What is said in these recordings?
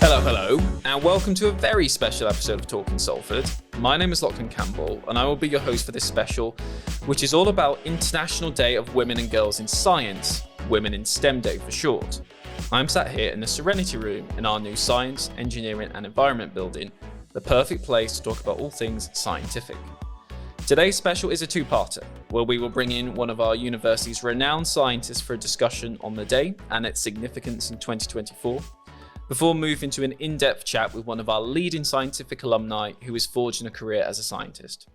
Hello, and welcome to a very special episode of Talking Salford. My name is Lachlan Campbell, and I will be your host for this special, which is all about International Day of Women and Girls in Science, Women in STEM Day for short. I'm sat here in the Serenity Room in our new Science, Engineering and Environment building, the perfect place to talk about all things scientific. Today's special is a two-parter, where we will bring in one of our university's renowned scientists for a discussion on the day and its significance in 2024, before moving to an in-depth chat with one of our leading scientific alumni who is forging a career as a scientist.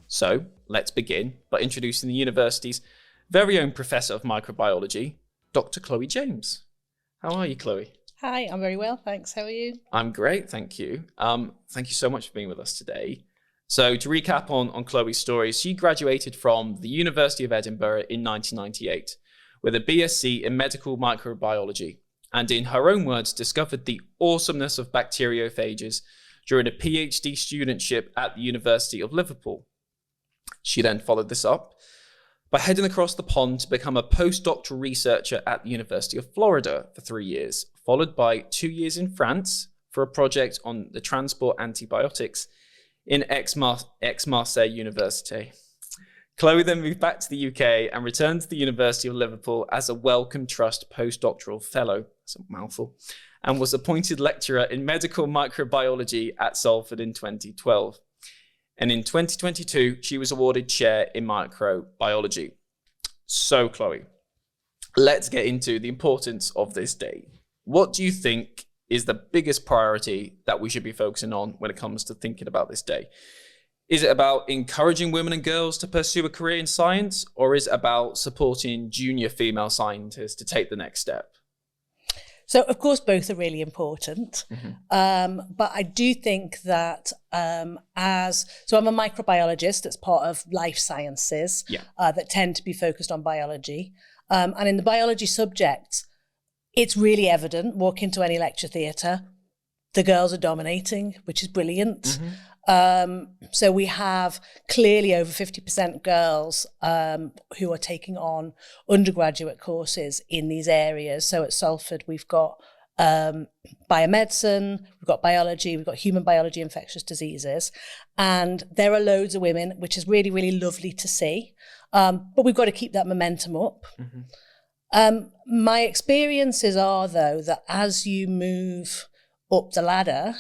So, let's begin by introducing the university's very own Professor of Microbiology, Dr. Chloe James. How are you, Chloe? Hi, I'm very well, thanks. How are you? I'm great, thank you. Thank you so much for being with us today. So, to recap on Chloe's story, she graduated from the University of Edinburgh in 1998 with a BSc in Medical Microbiology, and in her own words, discovered the awesomeness of bacteriophages during a PhD studentship at the University of Liverpool. She then followed this up by heading across the pond to become a postdoctoral researcher at the University of Florida for 3 years, followed by 2 years in France for a project on the transport antibiotics in Aix-Marseille University. Chloe then moved back to the UK and returned to the University of Liverpool as a Wellcome Trust postdoctoral fellow, that's a mouthful, and was appointed lecturer in medical microbiology at Salford in 2012. And in 2022, she was awarded chair in microbiology. So, Chloe, let's get into the importance of this day. What do you think is the biggest priority that we should be focusing on when it comes to thinking about this day? Is it about encouraging women and girls to pursue a career in science, or is it about supporting junior female scientists to take the next step? So, of course, both are really important. But I do think that I'm a microbiologist that's part of life sciences that tend to be focused on biology. And in the biology subjects, it's really evident. Walk into any lecture theatre, the girls are dominating, which is brilliant. So we have clearly over 50% girls who are taking on undergraduate courses in these areas. So at Salford, we've got biomedicine, we've got biology, we've got human biology, infectious diseases, and there are loads of women, which is really, really lovely to see. But we've got to keep that momentum up. My experiences are, though, that as you move up the ladder,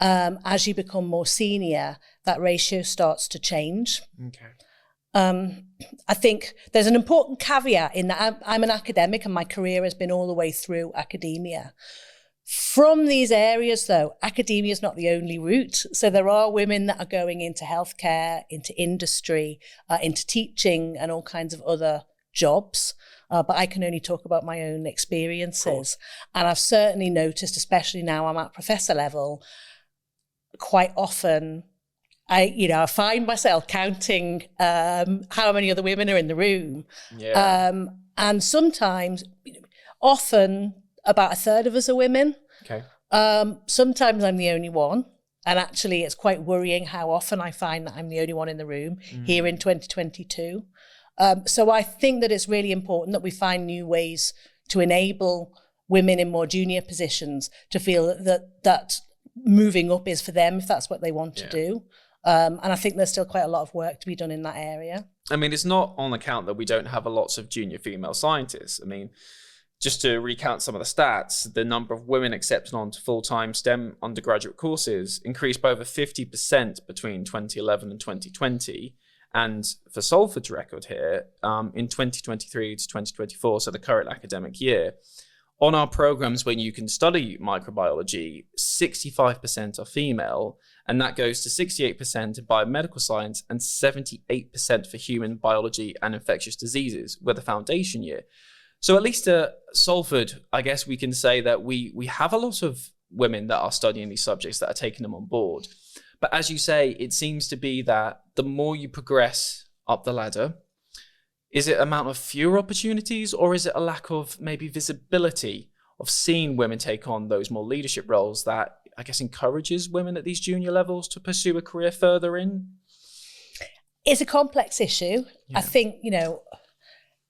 as you become more senior, that ratio starts to change. I think there's an important caveat in that I'm an academic and my career has been all the way through academia. From these areas, though, academia is not the only route. So there are women that are going into healthcare, into industry, into teaching and all kinds of other jobs. But I can only talk about my own experiences. And I've certainly noticed, especially now I'm at professor level, quite often, I find myself counting how many other women are in the room. And sometimes, often, about a third of us are women. Sometimes I'm the only one. And actually, it's quite worrying how often I find that I'm the only one in the room here in 2022. So I think that it's really important that we find new ways to enable women in more junior positions to feel that moving up is for them if that's what they want to do. And I think there's still quite a lot of work to be done in that area. I mean, it's not on account that we don't have lots of junior female scientists. I mean, just to recount some of the stats, the number of women accepted onto full-time STEM undergraduate courses increased by over 50% between 2011 and 2020. And for Salford's record here, in 2023 to 2024, so the current academic year, on our programs when you can study microbiology, 65% are female, and that goes to 68% in biomedical science and 78% for human biology and infectious diseases with a foundation year. So at least at Salford, I guess we can say that we have a lot of women that are studying these subjects that are taking them on board. But as you say, it seems to be that the more you progress up the ladder, is it amount of fewer opportunities, or is it a lack of maybe visibility of seeing women take on those more leadership roles that I guess encourages women at these junior levels to pursue a career further in? It's a complex issue. I think,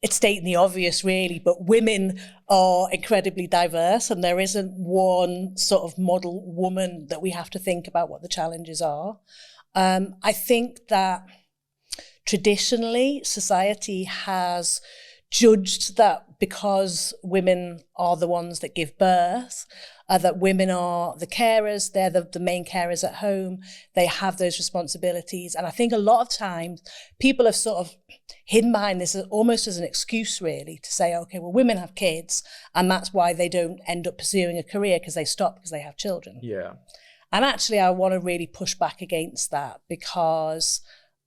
it's stating the obvious, really, but women are incredibly diverse, and there isn't one sort of model woman that we have to think about what the challenges are. I think that traditionally society has judged that because women are the ones that give birth, that women are the carers, they're the main carers at home, they have those responsibilities. And I think a lot of times people have sort of hidden behind this almost as an excuse, really, to say, okay, well, women have kids, and that's why they don't end up pursuing a career, because they stop because they have children. Yeah. And actually, I want to really push back against that, because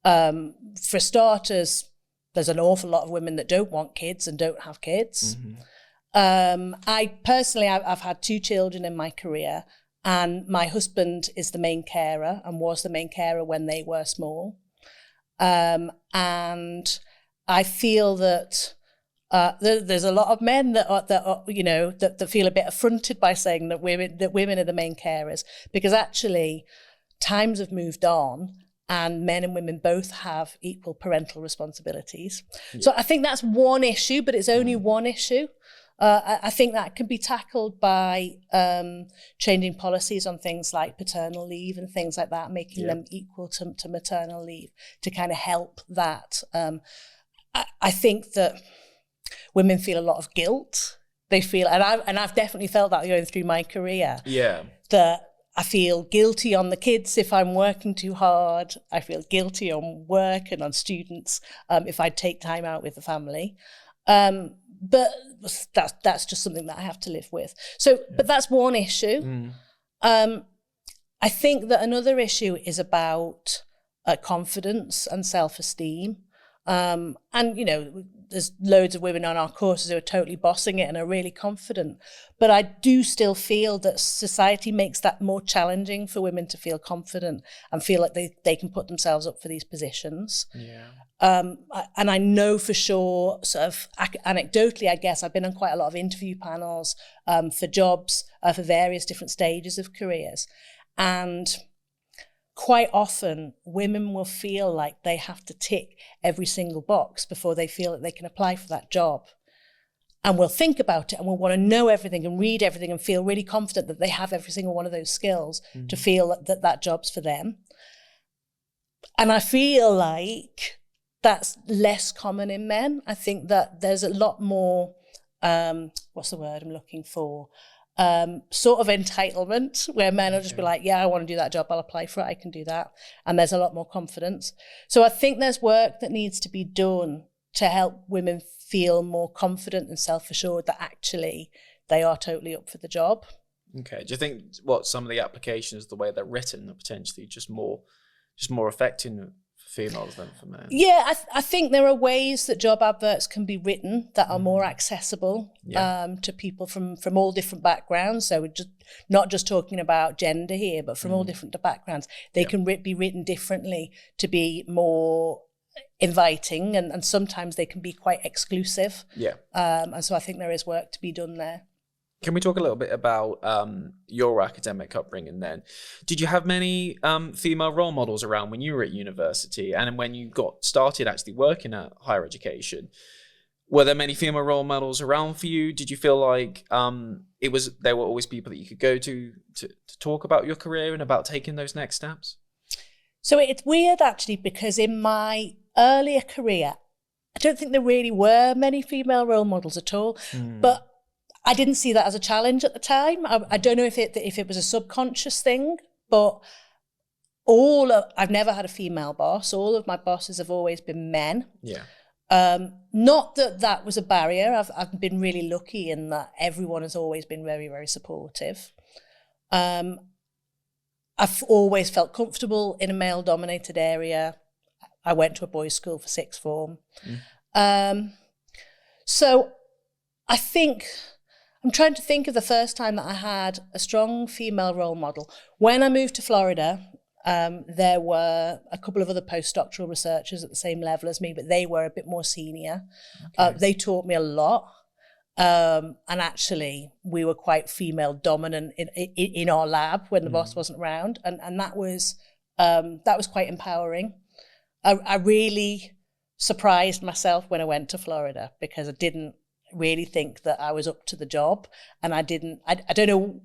for starters, there's an awful lot of women that don't want kids and don't have kids. I personally, I've had 2 children in my career, and my husband is the main carer and was the main carer when they were small. And I feel that there's a lot of men that feel a bit affronted by saying that women are the main carers, because actually times have moved on. And men and women both have equal parental responsibilities. Yeah. So I think that's one issue, but it's only one issue. I think that can be tackled by changing policies on things like paternal leave and things like that, making them equal to maternal leave to kind of help that. I think that women feel a lot of guilt. They feel, and I've definitely felt that going through my career. Yeah. That I feel guilty on the kids if I'm working too hard. I feel guilty on work and on students if I take time out with the family. But that's just something that I have to live with. So, but that's one issue. I think that another issue is about confidence and self-esteem. And, there's loads of women on our courses who are totally bossing it and are really confident. But I do still feel that society makes that more challenging for women to feel confident and feel like they can put themselves up for these positions. Yeah. And I know for sure, sort of anecdotally, I guess, I've been on quite a lot of interview panels for jobs for various different stages of careers. And quite often, women will feel like they have to tick every single box before they feel that they can apply for that job. And we'll think about it and we'll want to know everything and read everything and feel really confident that they have every single one of those skills to feel that job's for them. And I feel like that's less common in men. I think that there's a lot more, what's the word I'm looking for? Sort of entitlement, where men will just be like, yeah, I want to do that job, I'll apply for it, I can do that. And there's a lot more confidence. So I think there's work that needs to be done to help women feel more confident and self-assured that actually they are totally up for the job. Okay. Do you think some of the applications, the way they're written, are potentially just more affecting for females than for men? Yeah, I think there are ways that job adverts can be written that are more accessible to people from all different backgrounds. So we're not just talking about gender here, but from all different backgrounds. They can be written differently to be more inviting, and sometimes they can be quite exclusive. Yeah. And so I think there is work to be done there. Can we talk a little bit about your academic upbringing then? Did you have many female role models around when you were at university, and when you got started actually working at higher education? Were there many female role models around for you? Did you feel like there were always people that you could go to talk about your career and about taking those next steps? So it's weird actually, because in my earlier career, I don't think there really were many female role models at all, but I didn't see that as a challenge at the time. I don't know if it was a subconscious thing, but I've never had a female boss. All of my bosses have always been men. Yeah. Not that was a barrier. I've been really lucky in that everyone has always been very, very supportive. I've always felt comfortable in a male-dominated area. I went to a boys' school for sixth form. So I think I'm trying to think of the first time that I had a strong female role model. When I moved to Florida, there were a couple of other postdoctoral researchers at the same level as me, but they were a bit more senior. Okay. They taught me a lot. And actually, we were quite female dominant in our lab when the boss wasn't around. And that was quite empowering. I really surprised myself when I went to Florida because I didn't really think that I was up to the job. And I don't know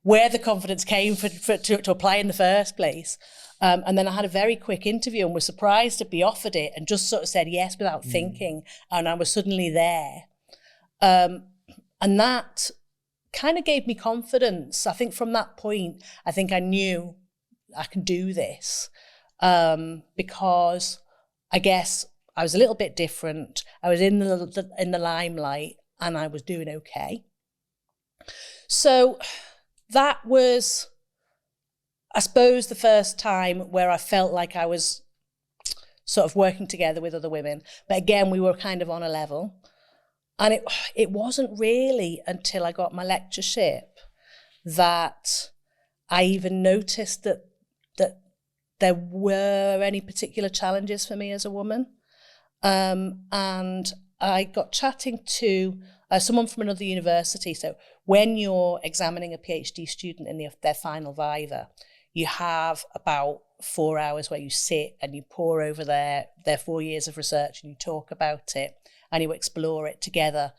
where the confidence came to apply in the first place. And then I had a very quick interview and was surprised to be offered it and just sort of said yes without thinking. And I was suddenly there. And that kind of gave me confidence. I think from that point, I think I knew I can do this because I guess I was a little bit different. I was in the limelight and I was doing okay. So that was, I suppose, the first time where I felt like I was sort of working together with other women. But again, we were kind of on a level. And it wasn't really until I got my lectureship that I even noticed that there were any particular challenges for me as a woman. And I got chatting to someone from another university. So when you're examining a PhD student in their final viva, you have about 4 hours where you sit and you pore over their 4 years of research and you talk about it and you explore it together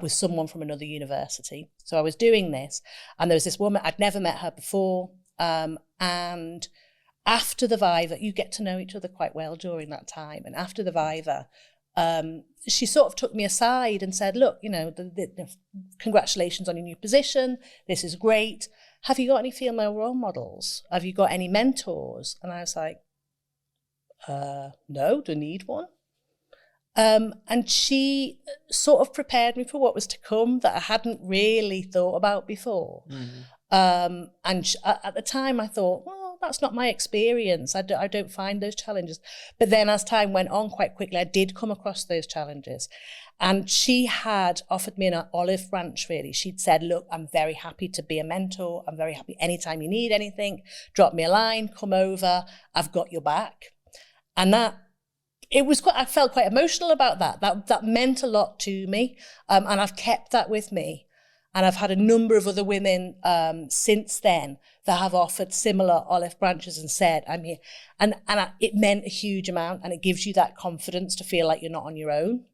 with someone from another university. So I was doing this and there was this woman, I'd never met her before. And after the viva, you get to know each other quite well during that time. And after the viva, she sort of took me aside and said, look, congratulations on your new position. This is great. Have you got any female role models? Have you got any mentors? And I was like, no, do I need one? And she sort of prepared me for what was to come that I hadn't really thought about before. Mm-hmm. At the time I thought, well, that's not my experience. I don't find those challenges. But then as time went on quite quickly, I did come across those challenges. And she had offered me an olive branch, really. She'd said, look, I'm very happy to be a mentor. I'm very happy anytime you need anything, drop me a line, come over, I've got your back. And I felt quite emotional about that. That meant a lot to me. And I've kept that with me. And I've had a number of other women since then that have offered similar olive branches and said, I'm here. And it meant a huge amount. And it gives you that confidence to feel like you're not on your own.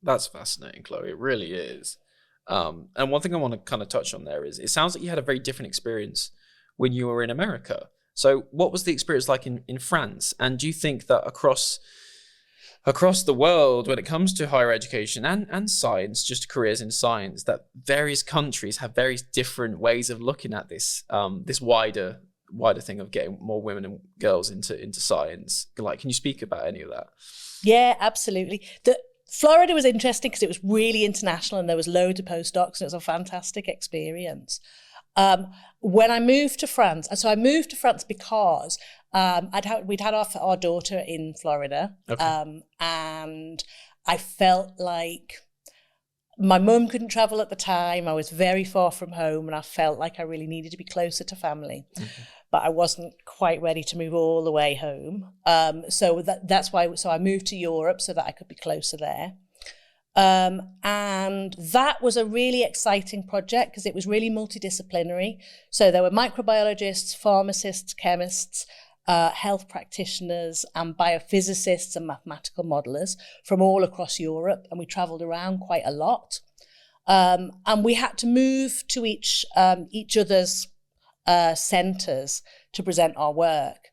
That's fascinating, Chloe. It really is. And one thing I want to kind of touch on there is it sounds like you had a very different experience when you were in America. So what was the experience like in France? And do you think that across the world, when it comes to higher education and science, just careers in science, that various countries have very different ways of looking at this this wider thing of getting more women and girls into science? Like, can you speak about any of that? Yeah, absolutely. Florida was interesting because it was really international and there was loads of postdocs and it was a fantastic experience. When I moved to France, and so I moved to France because we'd had our daughter in Florida, okay. And I felt like my mum couldn't travel at the time. I was very far from home and I felt like I really needed to be closer to family. Mm-hmm. But I wasn't quite ready to move all the way home. So that's why. So I moved to Europe so that I could be closer there. And that was a really exciting project because it was really multidisciplinary. So there were microbiologists, pharmacists, chemists, health practitioners and biophysicists and mathematical modelers from all across Europe. And we travelled around quite a lot. And we had to move to each other's centres to present our work.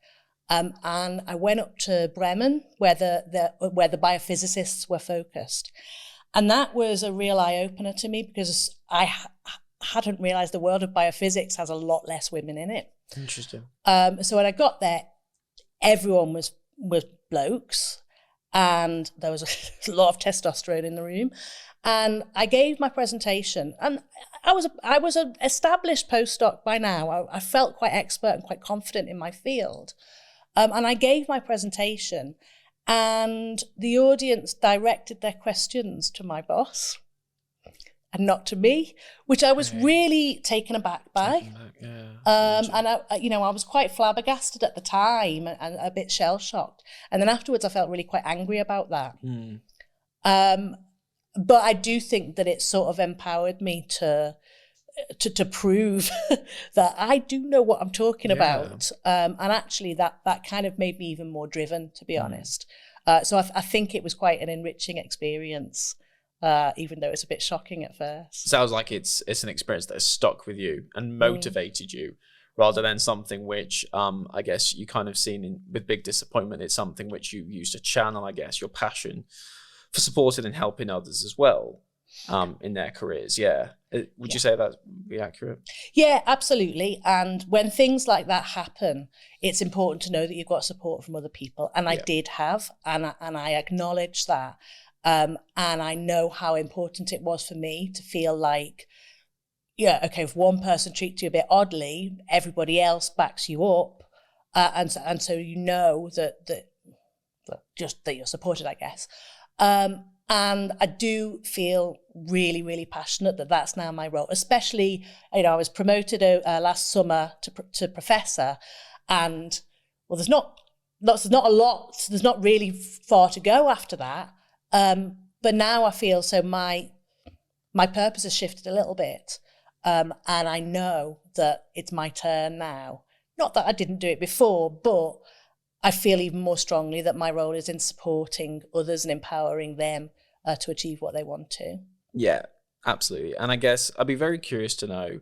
And I went up to Bremen where the biophysicists were focused. And that was a real eye-opener to me because I hadn't realised the world of biophysics has a lot less women in it. Interesting. So when I got there, everyone was blokes and there was a lot of testosterone in the room. And I gave my presentation and I was an established postdoc by now. I felt quite expert and quite confident in my field. And I gave my presentation and the audience directed their questions to my boss and not to me, which I was really taken aback by. And I was quite flabbergasted at the time and a bit shell-shocked. And then afterwards, I felt really quite angry about that. But I do think that it sort of empowered me to prove that I do know what I'm talking about. And actually that kind of made me even more driven, to be honest. So I think it was quite an enriching experience, even though it's a bit shocking at first. Sounds like it's an experience that has stuck with you and motivated you, rather than something which I guess you kind of seen with big disappointment. It's something which you use to channel, I guess, your passion for supporting and helping others as well in their careers. Yeah. Would you say that would be accurate? Yeah, absolutely. And when things like that happen, it's important to know that you've got support from other people. And I did have, and I acknowledge that. And I know how important it was for me to feel like, yeah, okay, if one person treats you a bit oddly, everybody else backs you up. And so you know that you're supported, I guess. And I do feel really, really passionate that that's now my role. Especially, I was promoted last summer to professor, and well, there's not a lot. There's not really far to go after that. But now I feel so my purpose has shifted a little bit, and I know that it's my turn now. Not that I didn't do it before, but I feel even more strongly that my role is in supporting others and empowering them to achieve what they want to. Yeah, absolutely. And I guess I'd be very curious to know,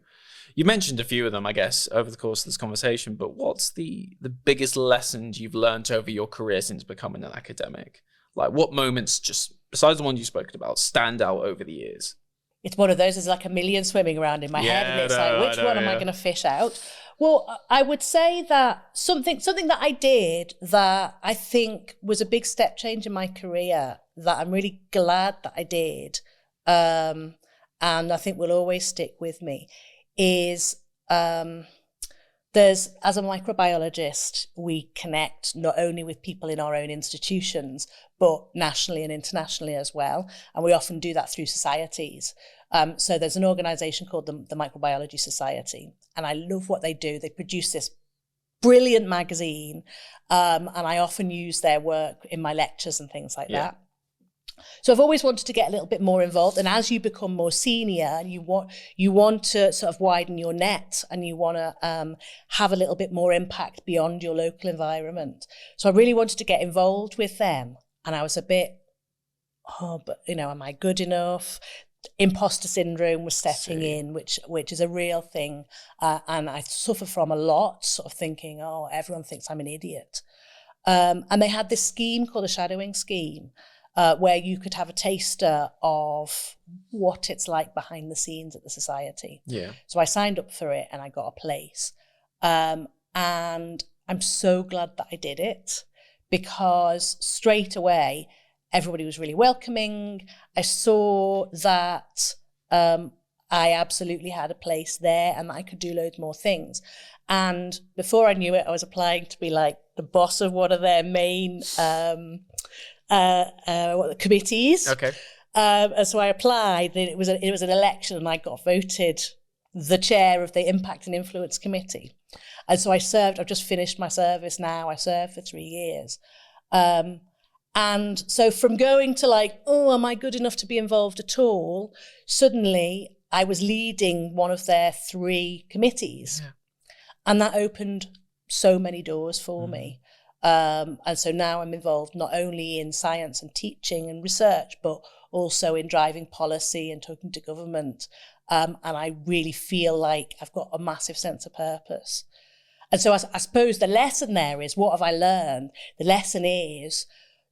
you mentioned a few of them, I guess, over the course of this conversation, but what's the biggest lessons you've learned over your career since becoming an academic? Like, what moments, just besides the ones you've spoken about, stand out over the years? It's one of those, there's like a million swimming around in my head, and it's which one am I going to fish out? Well, I would say that something that I did that I think was a big step change in my career that I'm really glad that I did, and I think will always stick with me, is as a microbiologist, we connect not only with people in our own institutions, but nationally and internationally as well. And we often do that through societies. So there's an organisation called the Microbiology Society, and I love what they do. They produce this brilliant magazine, and I often use their work in my lectures and things like that. So I've always wanted to get a little bit more involved. And as you become more senior, and you want to sort of widen your net, and you want to have a little bit more impact beyond your local environment. So I really wanted to get involved with them. And I was a bit, but am I good enough? Imposter syndrome was setting in, which is a real thing. And I suffer from a lot, sort of thinking, everyone thinks I'm an idiot. And they had this scheme called a shadowing scheme, where you could have a taster of what it's like behind the scenes at the society. Yeah. So I signed up for it and I got a place. And I'm so glad that I did it, because straight away, everybody was really welcoming. I saw that I absolutely had a place there and I could do loads more things. And before I knew it, I was applying to be like the boss of one of their main committees. Okay. And so I applied. It was an election, and I got voted the chair of the Impact and Influence Committee. And so I served. I've just finished my service now. I served for 3 years. And so from going to like, am I good enough to be involved at all? Suddenly I was leading one of their 3 committees. Yeah. And that opened so many doors for me. And so now I'm involved not only in science and teaching and research, but also in driving policy and talking to government. And I really feel like I've got a massive sense of purpose. And so I suppose the lesson there is, what have I learned? The lesson is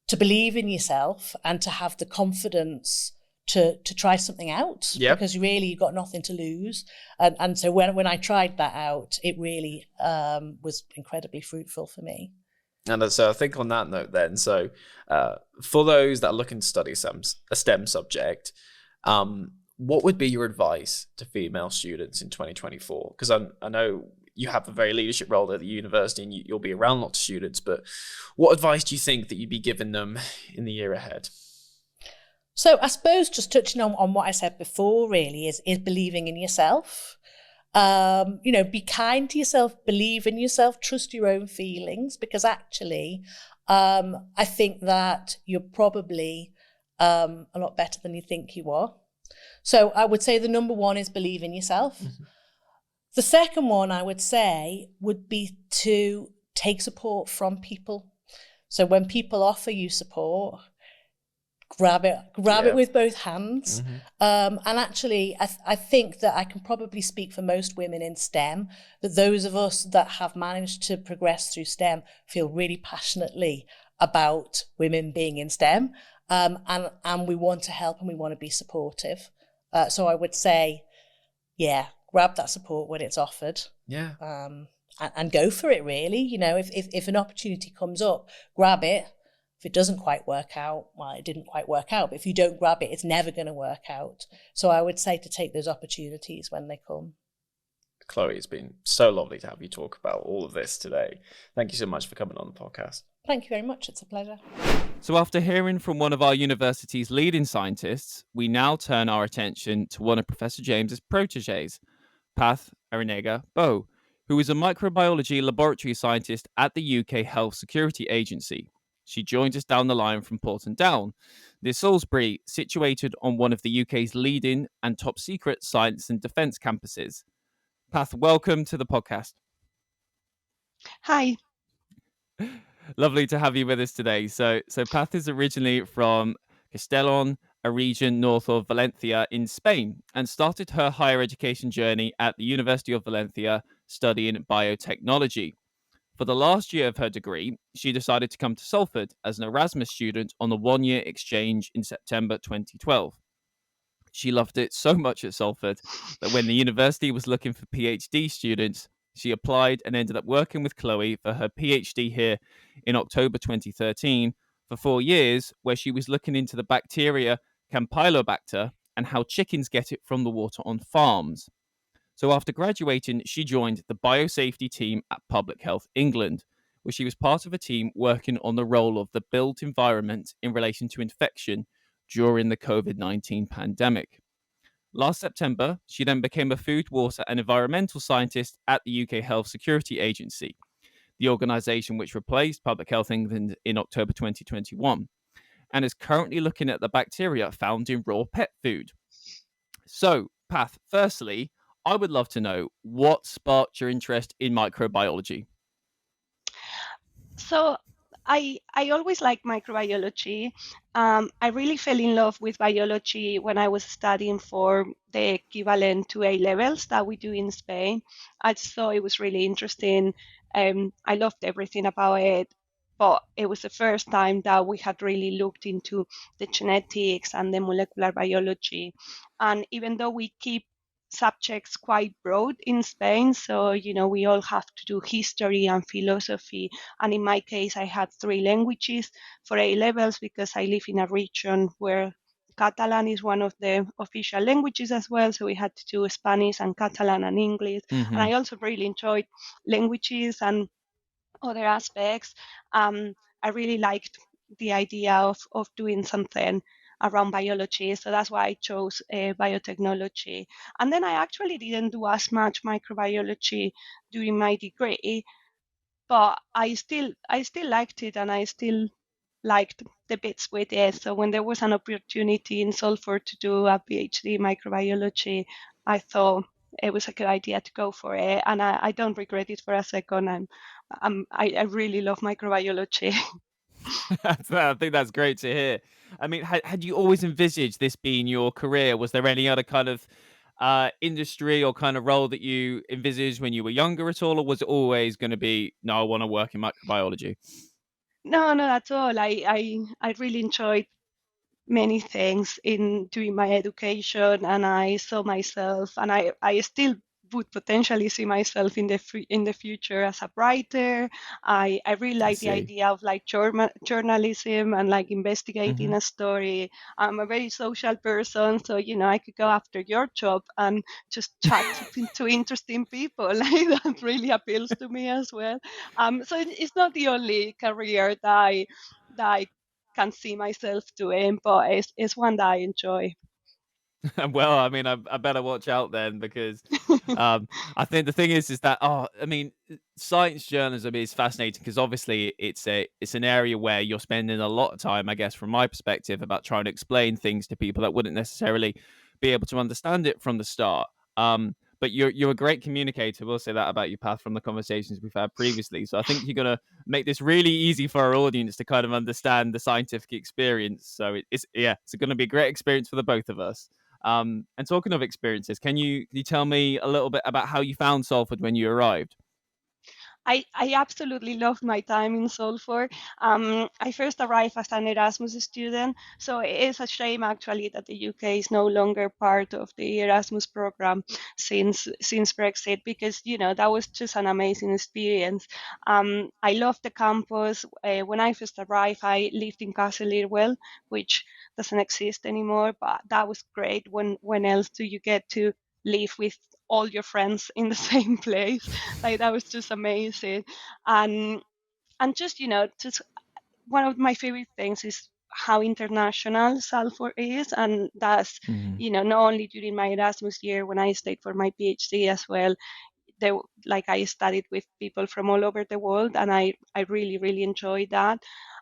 to believe in yourself and to have the confidence to try something out. Yep. Because really you've got nothing to lose. And so when I tried that out, it really was incredibly fruitful for me. And so I think on that note then, so for those that are looking to study a STEM subject, what would be your advice to female students in 2024? Because I know you have a very leadership role at the university and you'll be around lots of students, but what advice do you think that you'd be giving them in the year ahead? So I suppose just touching on what I said before really is believing in yourself. Be kind to yourself, believe in yourself, trust your own feelings, because actually, I think that you're probably a lot better than you think you are. So I would say the number one is believe in yourself. Mm-hmm. The second one I would say would be to take support from people. So when people offer you support, grab it with both hands. And actually, I think that I can probably speak for most women in STEM, that those of us that have managed to progress through STEM feel really passionately about women being in STEM, and we want to help and we want to be supportive. So I would say, grab that support when it's offered. And go for it, really. You know, if an opportunity comes up, grab it. If it doesn't quite work out, well, it didn't quite work out. But if you don't grab it, it's never going to work out. So I would say to take those opportunities when they come. Chloe, it's been so lovely to have you talk about all of this today. Thank you so much for coming on the podcast. Thank you very much. It's a pleasure. So after hearing from one of our university's leading scientists, we now turn our attention to one of Professor James's proteges, Paz Aranega-Bou, who is a microbiology laboratory scientist at the UK Health Security Agency. She joins us down the line from Porton Down, near Salisbury, situated on one of the UK's leading and top secret science and defence campuses. Paz, welcome to the podcast. Hi. Lovely to have you with us today. So Paz is originally from Castellón, a region north of Valencia in Spain, and started her higher education journey at the University of Valencia studying biotechnology. For the last year of her degree, she decided to come to Salford as an Erasmus student on the one-year exchange in September 2012. She loved it so much at Salford that when the university was looking for PhD students, she applied and ended up working with Chloe for her PhD here in October 2013 for 4 years, where she was looking into the bacteria Campylobacter and how chickens get it from the water on farms. So after graduating, she joined the biosafety team at Public Health England, where she was part of a team working on the role of the built environment in relation to infection during the COVID-19 pandemic. Last September, she then became a food, water and environmental scientist at the UK Health Security Agency, the organisation which replaced Public Health England in October 2021, and is currently looking at the bacteria found in raw pet food. So, Paz, firstly, I would love to know what sparked your interest in microbiology. So I always liked microbiology. I really fell in love with biology when I was studying for the equivalent to A levels that we do in Spain. I just thought it was really interesting. I loved everything about it, but it was the first time that we had really looked into the genetics and the molecular biology. And even though we keep subjects quite broad in Spain, so we all have to do history and philosophy, and in my case I had 3 languages for A levels because I live in a region where Catalan is one of the official languages as well, so we had to do Spanish and Catalan and English. And I also really enjoyed languages and other aspects. I really liked the idea of doing something around biology, so that's why I chose biotechnology. And then I actually didn't do as much microbiology during my degree, but I still liked it, and I still liked the bits with it. So when there was an opportunity in Salford to do a PhD in microbiology, I thought it was a good idea to go for it, and I don't regret it for a second. I really love microbiology. I think that's great to hear. I mean, had you always envisaged this being your career? Was there any other kind of industry or kind of role that you envisaged when you were younger at all, or was it always going to be, no, I want to work in microbiology? No, not at all. I really enjoyed many things in doing my education, and I saw myself, and I still would potentially see myself in the future as a writer. I really like the idea of like journalism and like investigating a story. I'm a very social person, so I could go after your job and just chat to interesting people. Like, that really appeals to me as well. So it's not the only career that I can see myself doing, but it's one that I enjoy. Well, I mean, I better watch out then, because I think the thing is that I mean, science journalism is fascinating because obviously it's an area where you're spending a lot of time, I guess, from my perspective, about trying to explain things to people that wouldn't necessarily be able to understand it from the start. but you're a great communicator. We'll say that about you, Path, from the conversations we've had previously. So I think you're gonna make this really easy for our audience to kind of understand the scientific experience. So it's going to be a great experience for the both of us. And talking of experiences, can you tell me a little bit about how you found Salford when you arrived? I absolutely loved my time in Salford. I first arrived as an Erasmus student, so it is a shame actually that the UK is no longer part of the Erasmus program since Brexit, because that was just an amazing experience. I loved the campus. When I first arrived, I lived in Castle Irwell, which doesn't exist anymore, but that was great. When else do you get to live with all your friends in the same place? Like, that was just amazing. And just one of my favorite things is how international Salford is, and that's Mhm. not only during my Erasmus year when I stayed for my PhD as well. There, like, I studied with people from all over the world, and I really really enjoyed that.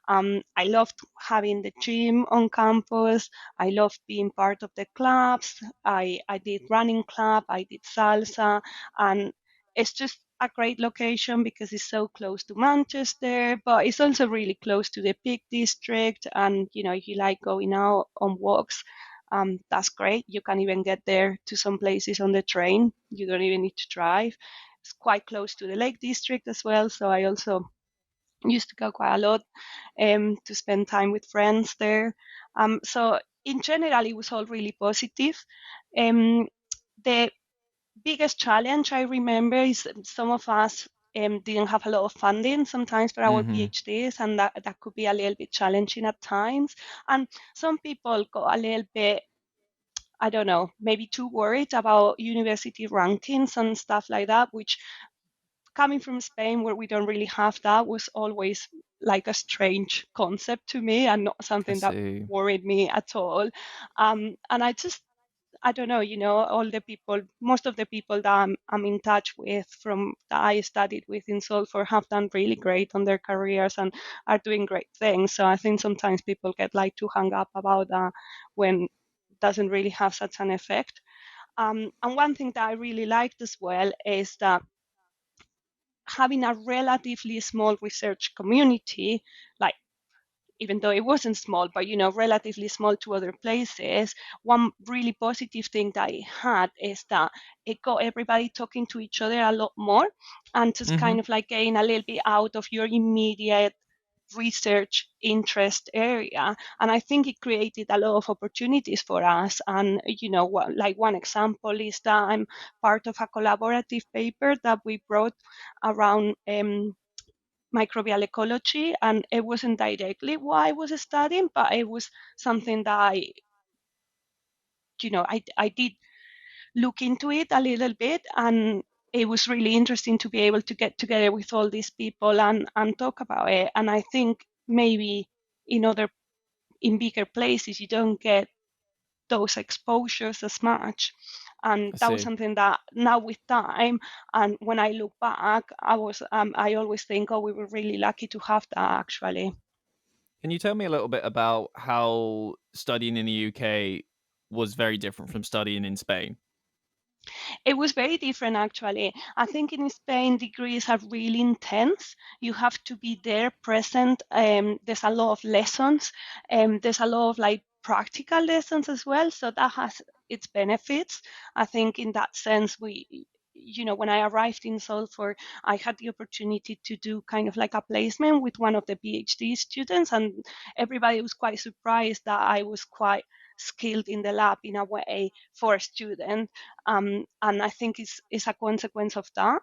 I loved having the gym on campus. I loved being part of the clubs. I did running club, I did salsa, and it's just a great location because it's so close to Manchester, but it's also really close to the Peak District. And if you like going out on walks, that's great. You can even get there to some places on the train. You don't even need to drive. It's quite close to the Lake District as well, so I also used to go quite a lot to spend time with friends there. So in general, it was all really positive. The biggest challenge I remember is that some of us didn't have a lot of funding sometimes for our Mhm. PhDs, and that could be a little bit challenging at times. And some people got a little bit, I don't know, maybe too worried about university rankings and stuff like that, which, coming from Spain, where we don't really have that, was always like a strange concept to me and not I something that see. worried me at all. And I don't know, all the people, most of the people that I'm in touch with from that I studied with in Salford have done really great on their careers and are doing great things. So I think sometimes people get like too hung up about that when it doesn't really have such an effect. And one thing that I really liked as well is that having a relatively small research community, like, even though it wasn't small, but relatively small to other places, one really positive thing that it had is that it got everybody talking to each other a lot more, and just Mhm. kind of like getting a little bit out of your immediate research interest area. And I think it created a lot of opportunities for us. And like, one example is that I'm part of a collaborative paper that we brought around microbial ecology, and it wasn't directly what I was studying, but it was something that I did look into it a little bit, and it was really interesting to be able to get together with all these people and talk about it. And I think maybe in bigger places you don't get those exposures as much. And I that was see. something that now with time, and when I look back, I always think, oh, we were really lucky to have that actually. Can you tell me a little bit about how studying in the UK was very different from studying in Spain? It was very different actually. I think in Spain degrees are really intense. You have to be there present. There's a lot of lessons. There's a lot of like practical lessons as well. So that has its benefits. I think in that sense, when I arrived in Salford, I had the opportunity to do kind of like a placement with one of the PhD students, and everybody was quite surprised that I was quite skilled in the lab in a way for a student. And I think it's a consequence of that.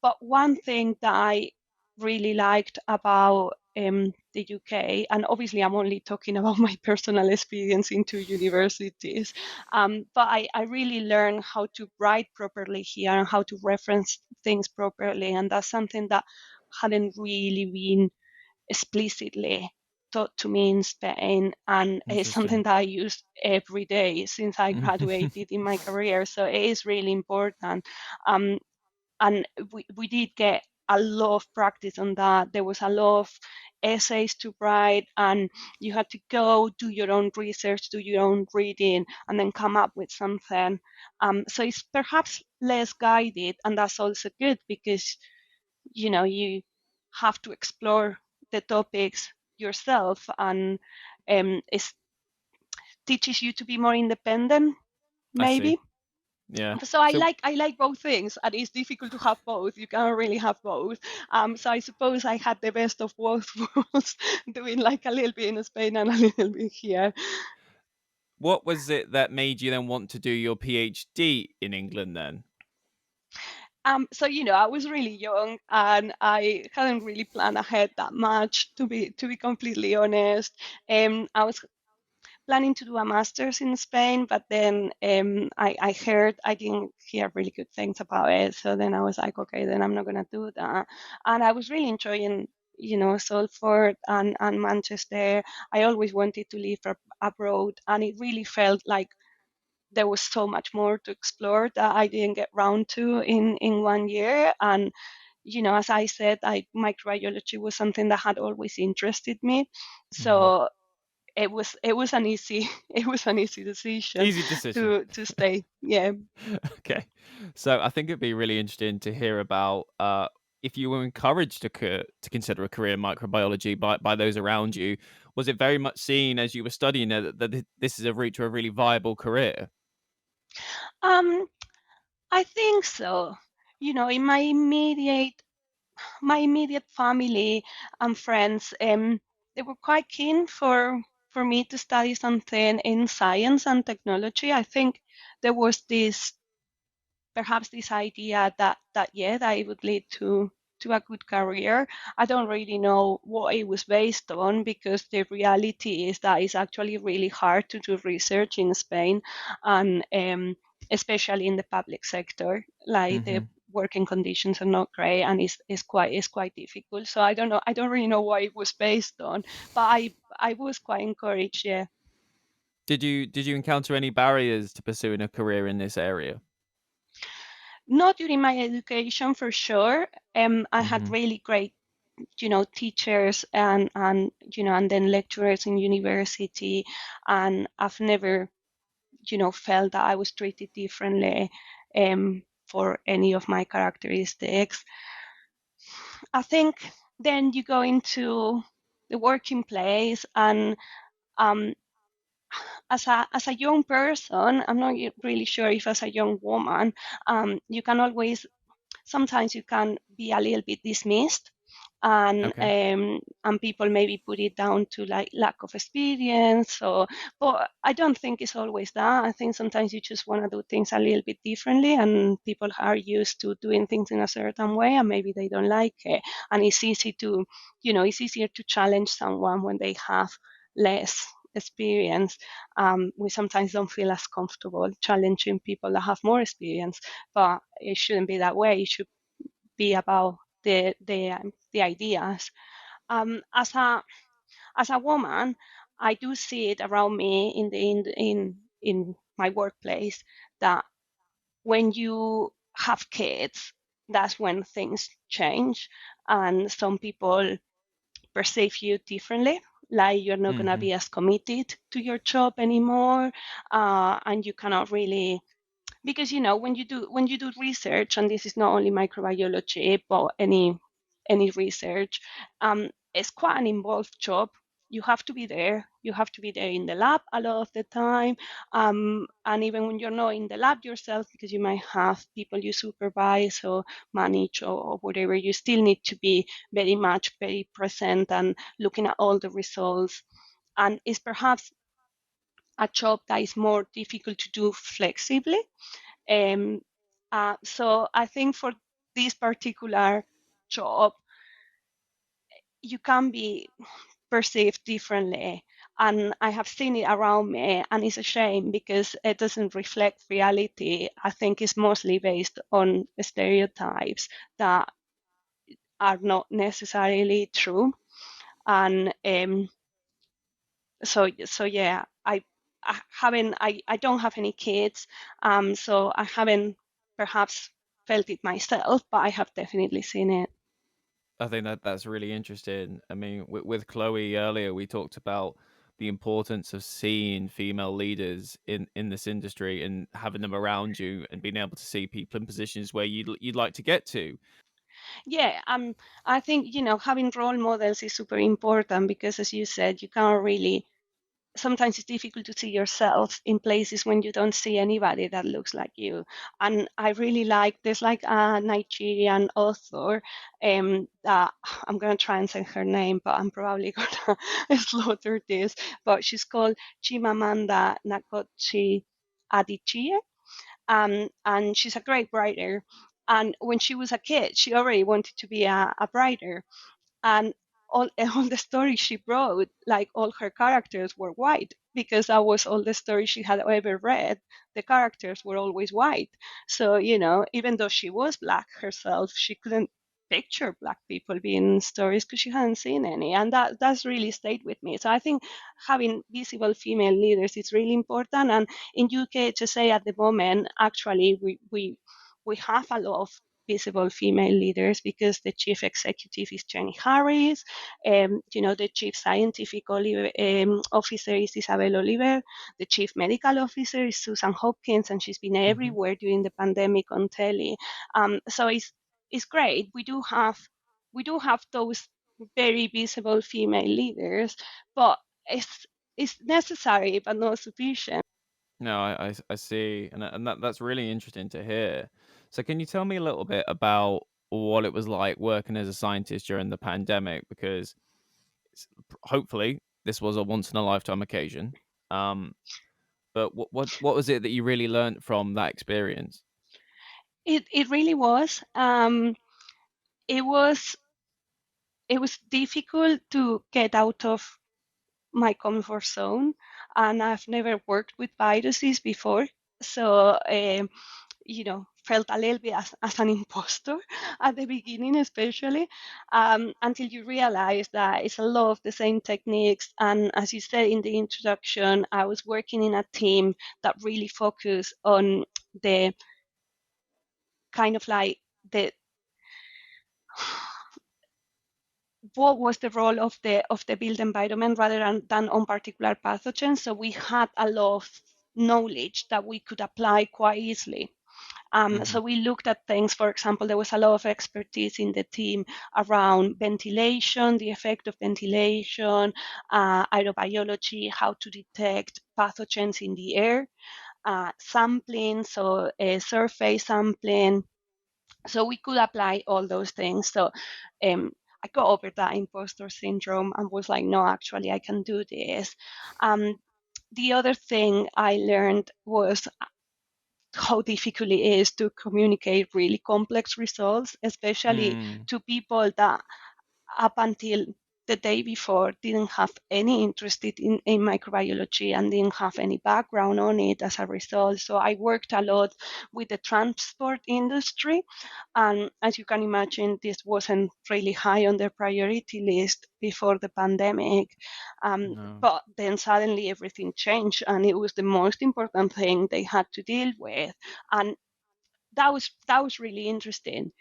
But one thing that I really liked about the UK, and obviously I'm only talking about my personal experience in two universities, but I really learned how to write properly here and how to reference things properly, and that's something that hadn't really been explicitly taught to me in Spain, and it's something Interesting. that I use every day since I graduated in my career. So it is really important. And we did get a lot of practice on that. There was a lot of essays to write, and you had to go do your own research, do your own reading, and then come up with something. So it's perhaps less guided, and that's also good because you have to explore the topics yourself, and it teaches you to be more independent, I see. maybe. Yeah. So I So like both things, and it's difficult to have both. You can't really have both. So I suppose I had the best of both worlds, doing like a little bit in Spain and a little bit here. what was it that made you then want to do your PhD in England then? So I was really young, and I hadn't really planned ahead that much, to be completely honest. I was planning to do a master's in Spain, but then I didn't hear really good things about it. So then I was like, okay, then I'm not gonna do that. And I was really enjoying, Salford and Manchester. I always wanted to live abroad, and it really felt like there was so much more to explore that I didn't get round to in 1 year. And as I said, microbiology was something that had always interested me. Mhm. So it was an easy it was an easy decision Easy decision. to stay. Yeah. Okay. So I think it'd be really interesting to hear about if you were encouraged to consider a career in microbiology by those around you. Was it very much seen as you were studying it that this is a route to a really viable career? um I think so. In my immediate family and friends, they were quite keen for me to study something in science and technology. I think there was perhaps this idea that it would lead to a good career. I don't really know what it was based on, because the reality is that it's actually really hard to do research in Spain, and especially in the public sector. Like, the Hmm. working conditions are not great, and it's quite difficult. So I don't know. I don't really know what it was based on, but I was quite encouraged. Yeah. Did you encounter any barriers to pursuing a career in this area? Not during my education, for sure. I had Hmm. really great, teachers, and then lecturers in university, and I've never, felt that I was treated differently for any of my characteristics. I think then you go into the working place, and um, as a young person, I'm not really sure if as a young woman, you can always sometimes you can be a little bit dismissed, and Okay. and people maybe put it down to like lack of experience. But I don't think it's always that. I think sometimes you just want to do things a little bit differently, and people are used to doing things in a certain way, and maybe they don't like it. And it's easier to challenge someone when they have less experience. We sometimes don't feel as comfortable challenging people that have more experience, but it shouldn't be that way. It should be about the ideas. As a woman, I do see it around me in my workplace, that when you have kids, that's when things change, and some people perceive you differently. Like, you're not gonna Hmm. be as committed to your job anymore, and you cannot really, because when you do research, and this is not only microbiology but any research, it's quite an involved job. You have to be there in the lab a lot of the time, and even when you're not in the lab yourself, because you might have people you supervise or manage, or whatever, you still need to be very present and looking at all the results. And it's perhaps a job that is more difficult to do flexibly. um, so I think for this particular job, you can be perceived differently. And I have seen it around me, and it's a shame because it doesn't reflect reality. I think it's mostly based on stereotypes that are not necessarily true. And so yeah, I don't have any kids, so I haven't perhaps felt it myself, but I have definitely seen it. I think that that's really interesting. I mean, with Chloe earlier, we talked about the importance of seeing female leaders in this industry and having them around you and being able to see people in positions where you'd like to get to. Yeah, I think, having role models is super important because, as you said, you can't really, sometimes it's difficult to see yourself in places when you don't see anybody that looks like you. And I really like, there's like a Nigerian author that I'm going to try and say her name, but I'm probably going to slaughter this. But she's called Chimamanda Ngozi Adichie, and she's a great writer. And when she was a kid, she already wanted to be a writer, and all the stories she wrote, like all her characters were white because that was all the stories she had ever read. The characters were always white. So, even though she was black herself, she couldn't picture black people being in stories because she hadn't seen any. And that's really stayed with me. So I think having visible female leaders is really important. And in UKHSA at the moment, actually, we have a lot of visible female leaders because the chief executive is Jenny Harris, the chief scientific officer is Isabel Oliver, the chief medical officer is Susan Hopkins, and she's been Hmm. everywhere during the pandemic on telly. So it's great. We do have those very visible female leaders, but it's necessary but not sufficient. No, I see, and that's really interesting to hear. So, can you tell me a little bit about what it was like working as a scientist during the pandemic? Because hopefully this was a once in a lifetime occasion. Um, but what was it that you really learned from that experience? It really was. It was it was difficult to get out of my comfort zone, and I've never worked with viruses before, so felt a little bit as an imposter at the beginning, especially until you realize that it's a lot of the same techniques. And as you said in the introduction, I was working in a team that really focused on the kind of like the what was the role of the built environment rather than on particular pathogens. So we had a lot of knowledge that we could apply quite easily. Hmm. So we looked at things, for example, there was a lot of expertise in the team around ventilation, the effect of ventilation, aerobiology, how to detect pathogens in the air, sampling, so surface sampling, so we could apply all those things. So I got over that imposter syndrome and was like, no, actually, I can do this. Um, the other thing I learned was how difficult it is to communicate really complex results, especially Mm. to people that up until the day before didn't have any interest in microbiology and didn't have any background on it as a result. So I worked a lot with the transport industry. And as you can imagine, this wasn't really high on their priority list before the pandemic. No. But then suddenly everything changed and it was the most important thing they had to deal with. And that was really interesting,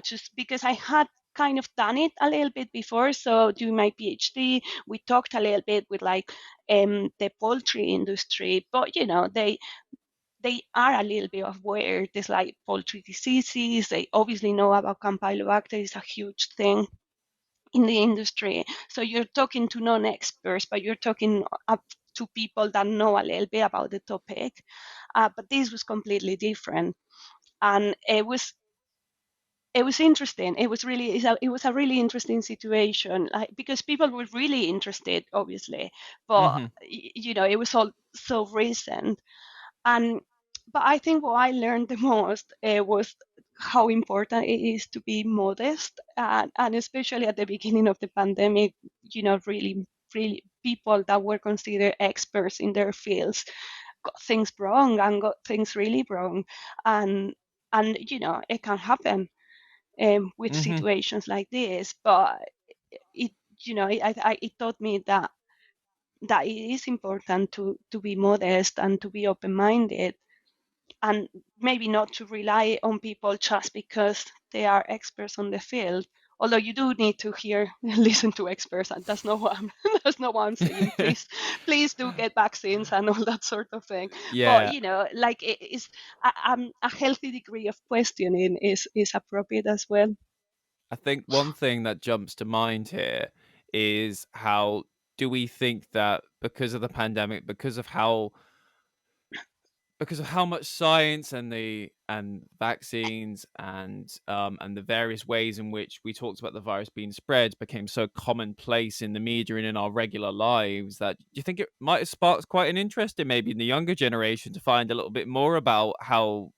just because I had kind of done it a little bit before. So doing my PhD, we talked a little bit with like the poultry industry, but they are a little bit aware there's like poultry diseases. They obviously know about Campylobacter is a huge thing in the industry. So you're talking to non-experts, but you're talking up to people that know a little bit about the topic. But this was completely different, and it was interesting. It was a really interesting situation, like, because people were really interested, obviously, but Hmm. it was all so recent. And but I think what I learned the most was how important it is to be modest, and especially at the beginning of the pandemic, really, really people that were considered experts in their fields got things wrong and got things really wrong, and it can happen with Hmm. situations like this. But it it taught me that it is important to be modest and to be open-minded, and maybe not to rely on people just because they are experts on the field. although you do need to listen to experts, and that's not what I'm that's not what I'm saying. Please do get vaccines and all that sort of thing. But Yeah, like it's a healthy degree of questioning is appropriate as well. I think one thing that jumps to mind here is how do we think that because of the pandemic, because of how much science and vaccines and the various ways in which we talked about the virus being spread became so commonplace in the media and in our regular lives, that do you think it might have sparked quite an interest in maybe in the younger generation to find a little bit more about how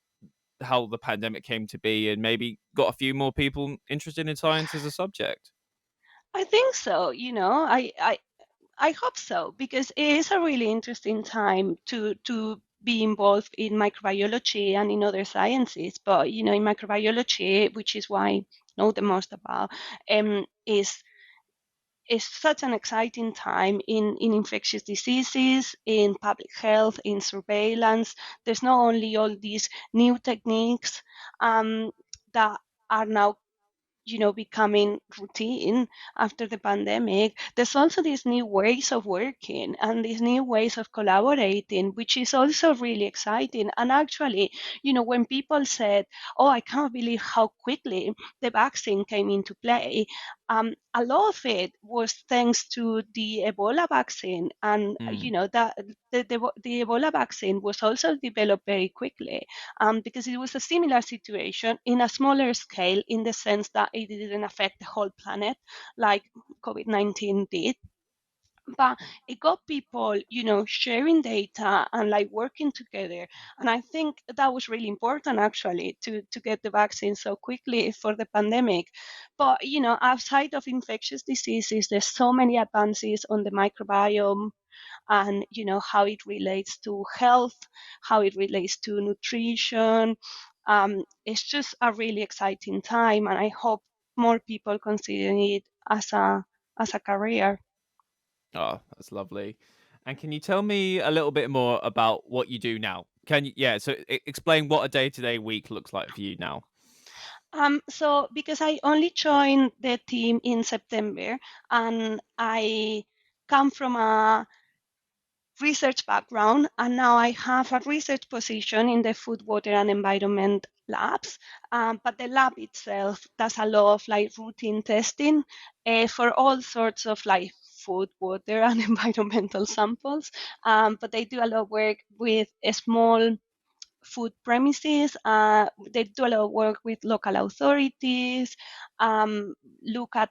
the pandemic came to be, and maybe got a few more people interested in science as a subject? I think so. I hope so, because it is a really interesting time to be involved in microbiology and in other sciences. But in microbiology, which is why I know the most about, is such an exciting time in infectious diseases, in public health, in surveillance. There's not only all these new techniques that are now becoming routine after the pandemic. There's also these new ways of working and these new ways of collaborating, which is also really exciting. And actually, when people said, "Oh, I can't believe how quickly the vaccine came into play," a lot of it was thanks to the Ebola vaccine, and Mm. that the Ebola vaccine was also developed very quickly, because it was a similar situation in a smaller scale, in the sense that it didn't affect the whole planet like COVID-19 did. But it got people, sharing data and like working together. And I think that was really important actually to get the vaccine so quickly for the pandemic. But, outside of infectious diseases, there's so many advances on the microbiome, and how it relates to health, how it relates to nutrition. It's just a really exciting time, and I hope more people consider it as a career. Oh, that's lovely. And can you tell me a little bit more about what you do now? Can you, yeah, so explain what a day-to-day week looks like for you now. So because I only joined the team in September, and I come from a research background, and now I have a research position in the food, water, and environment labs. But the lab itself does a lot of like routine testing for all sorts of like food, water, and environmental samples. But they do a lot of work with small food premises. They do a lot of work with local authorities, look at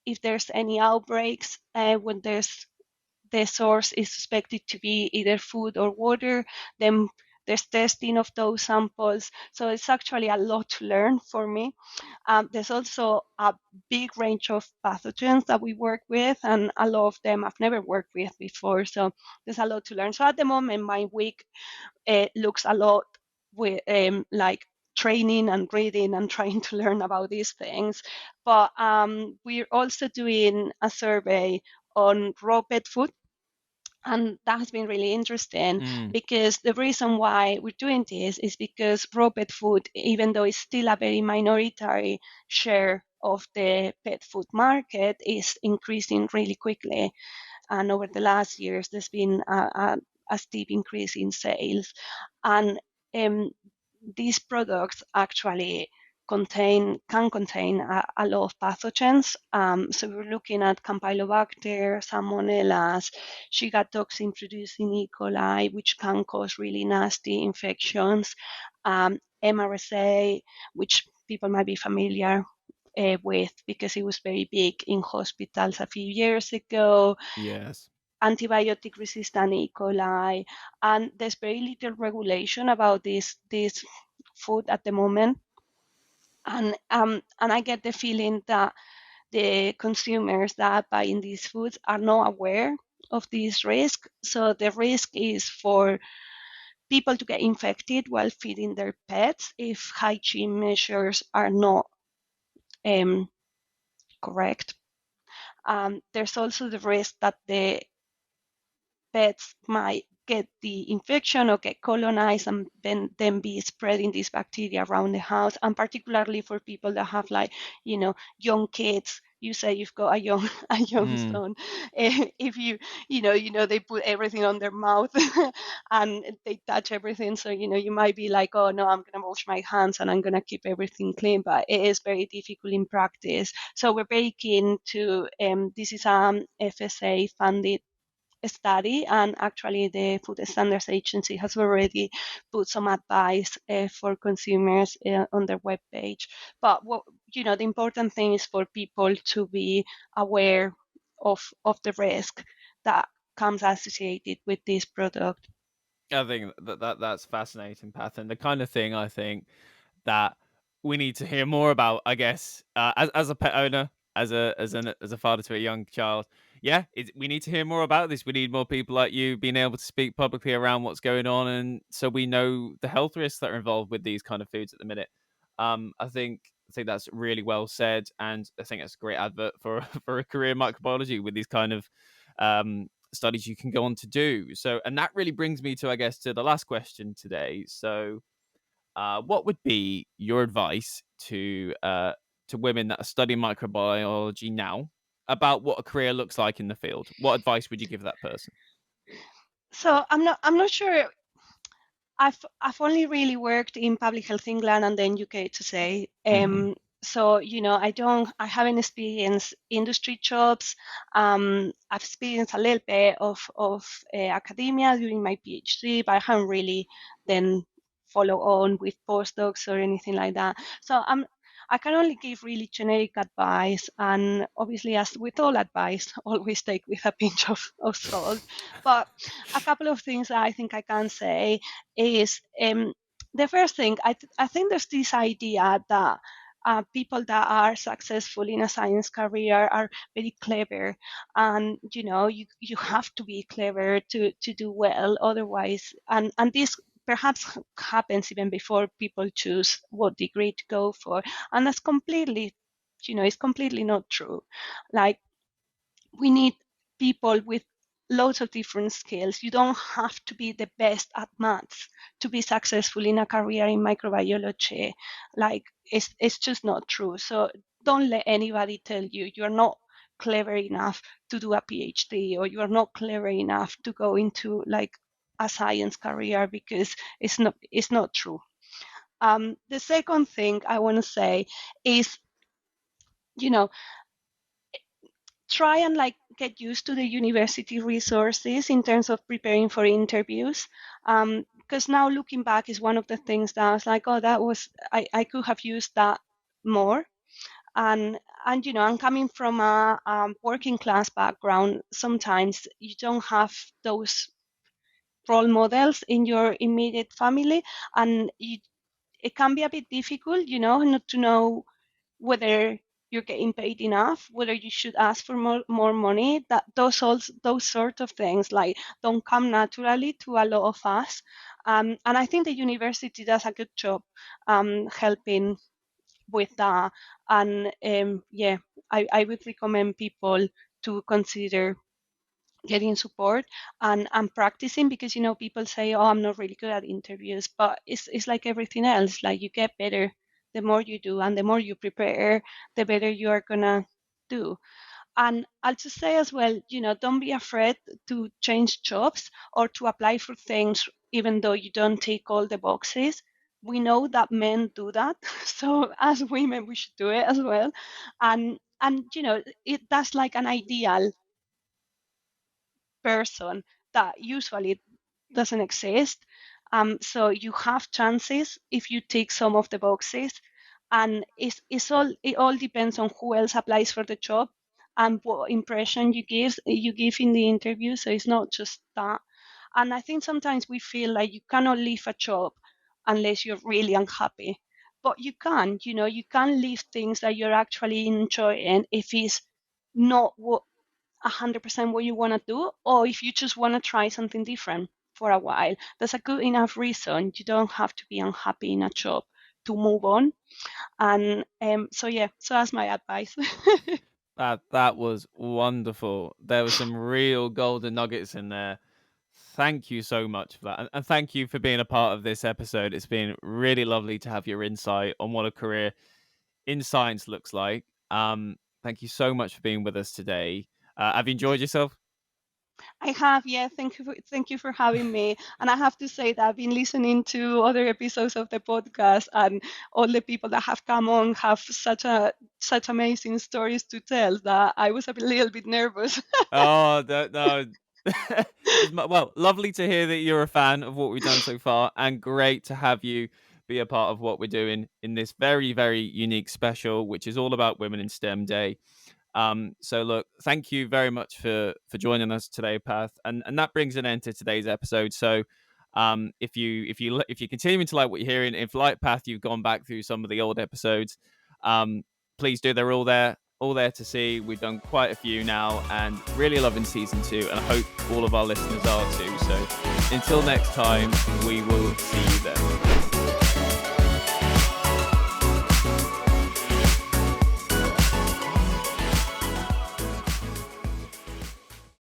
if there's any outbreaks when the source is suspected to be either food or water, then there's testing of those samples. So it's actually a lot to learn for me. There's also a big range of pathogens that we work with, and a lot of them I've never worked with before. So there's a lot to learn. So at the moment, my week looks a lot with like training and reading and trying to learn about these things. But we're also doing a survey on raw pet food, and that has been really interesting, Mm. because the reason why we're doing this is because raw pet food, even though it's still a very minority share of the pet food market, is increasing really quickly. And over the last years, there's been a steep increase in sales. And um, these products actually can contain a lot of pathogens. So we're looking at Campylobacter, Salmonellas, Shiga toxin producing E. coli, which can cause really nasty infections, MRSA, which people might be familiar with because it was very big in hospitals a few years ago, Yes. antibiotic resistant E. coli, and there's very little regulation about this food at the moment. And I get the feeling that the consumers that are buying these foods are not aware of this risk. So the risk is for people to get infected while feeding their pets if hygiene measures are not um, correct. There's also the risk that the pets might get the infection or get colonized and then be spreading this bacteria around the house. And particularly for people that have like, young kids. You say you've got a young son. If they put everything on their mouth and they touch everything. So, you might be like, oh no, I'm gonna wash my hands and I'm gonna keep everything clean, but it is very difficult in practice. So we're very keen to, this is FSA funded study, and actually the Food Standards Agency has already put some advice for consumers on their webpage. But the important thing is for people to be aware of the risk that comes associated with this product. I think that's fascinating, Path, and the kind of thing I think that we need to hear more about. I guess as a pet owner, as a father to a young child, we need to hear more about this. We need more people like you being able to speak publicly around what's going on, and so we know the health risks that are involved with these kind of foods at the minute. I think that's really well said, and I think that's a great advert for for a career in microbiology with these kind of studies you can go on to do. So, and that really brings me to, I guess, to the last question today. So, what would be your advice to women that are studying microbiology now about what a career looks like in the field? What advice would you give that person? So I'm not sure. I've only really worked in Public Health England and then UK to say. So I haven't experienced industry jobs. I've experienced a little bit of academia during my PhD, but I haven't really then follow on with postdocs or anything like that. So I can only give really generic advice, and obviously, as with all advice, always take with a pinch of salt. But a couple of things that I think I can say is, the first thing, I think there's this idea that people that are successful in a science career are very clever, and you have to be clever to do well, otherwise, and this perhaps happens even before people choose what degree to go for, and that's completely, it's completely not true. Like, we need people with loads of different skills. You don't have to be the best at maths to be successful in a career in microbiology. Like, it's just not true. So don't let anybody tell you you're not clever enough to do a PhD, or you're not clever enough to go into like a science career, because it's not true. The second thing I want to say is, try and like get used to the university resources in terms of preparing for interviews. Because now looking back is one of the things that I was like, oh, I could have used that more. And I'm coming from a working class background. Sometimes you don't have those role models in your immediate family, and it can be a bit difficult, not to know whether you're getting paid enough, whether you should ask for more money. That those sort of things like don't come naturally to a lot of us, and I think the university does a good job helping with that. And I would recommend people to consider getting support and practicing, because people say, oh, I'm not really good at interviews, but it's like everything else. Like, you get better the more you do, and the more you prepare, the better you are gonna do. And I'll just say as well, don't be afraid to change jobs or to apply for things even though you don't tick all the boxes. We know that men do that, so as women we should do it as well. And that's like an ideal person that usually doesn't exist. So you have chances if you tick some of the boxes, and it all depends on who else applies for the job and what impression you give in the interview. So it's not just that. And I think sometimes we feel like you cannot leave a job unless you're really unhappy. But you can leave things that you're actually enjoying if it's not what 100% what you want to do, or if you just want to try something different for a while. That's a good enough reason. You don't have to be unhappy in a job to move on. And so that's my advice. That was wonderful. There were some real golden nuggets in there. Thank you so much for that. And thank you for being a part of this episode. It's been really lovely to have your insight on what a career in science looks like. Thank you so much for being with us today. Have you enjoyed yourself? I have, yeah. Thank you for having me. And I have to say that I've been listening to other episodes of the podcast, and all the people that have come on have such amazing stories to tell that I was a little bit nervous. Oh, no. Well, lovely to hear that you're a fan of what we've done so far, and great to have you be a part of what we're doing in this very, very unique special, which is all about Women in STEM Day. So look, thank you very much for joining us today, Path, and that brings an end to today's episode. So if you're continuing to like what you're hearing, if like Path you've gone back through some of the old episodes, please do. They're all there to see. We've done quite a few now, and really loving season 2, and I hope all of our listeners are too. So until next time, we will see you then.